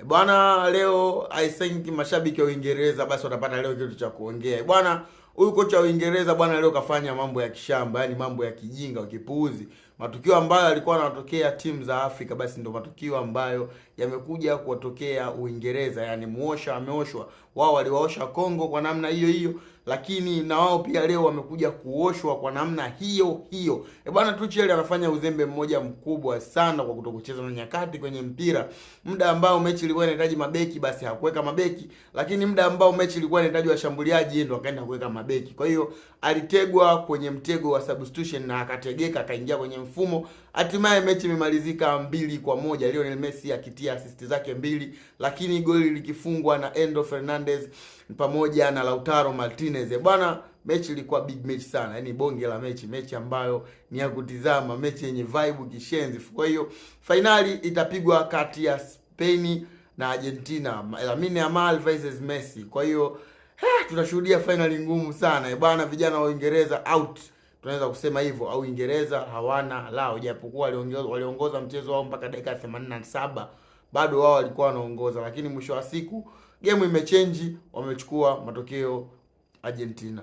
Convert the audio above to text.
Bwana, leo I think mashabiki wa Uingereza basi watapata leo kitu cha kuongea. Bwana, huyu kocha wa Uingereza bwana leo kafanya mambo ya kishamba, yani mambo ya kijinga, kipuuzi. Matukio ambayo yalikuwa yanatokea timu za Afrika basi ndio matukio ambayo yamekuja kuwatokea Uingereza, yani muosha ameoshwa. Wao waliwaosha Kongo kwa namna hiyo hiyo, lakini na wao pia leo wamekuja kuoshwa kwa namna hiyo hiyo. Bwana, Tuchel anafanya uzembe mmoja mkubwa sana kwa kutokucheza na nyakati kwenye mpira. Muda ambao mechi ilikuwa inahitaji mabeki basi hakuweka mabeki, lakini muda ambao mechi ilikuwa inahitaji washambuliaji yeye ndo akaenda kuweka mabeki. Kwa hiyo alitegwa kwenye mtego wa substitution na akategeka, akaingia kwenye mfumo. Hatimaye mechi imemalizika 2-1, Lionel Messi akitia assist zake 2, lakini goli likifungwa na Enzo Fernandez pamoja na Lautaro Martinez. Bwana, mechi ilikuwa big match sana, yani bonge la mechi ambayo ni ya kutizama, mechi yenye vibe kishenzi. Kwa hiyo finali itapigwa kati ya Spain na Argentina, Lamine Yamal versus Messi. Kwa hiyo tunashuhudia finali ngumu sana bwana. Vijana wa Uingereza out, tunaweza kusema hivyo, au Uingereza hawana lao, japokuwa waliongoza mchezo wao mpaka dakika 87, bado wao walikuwa wanaongoza, lakini mwisho wa siku game imechange, wamechukua matokeo Argentina.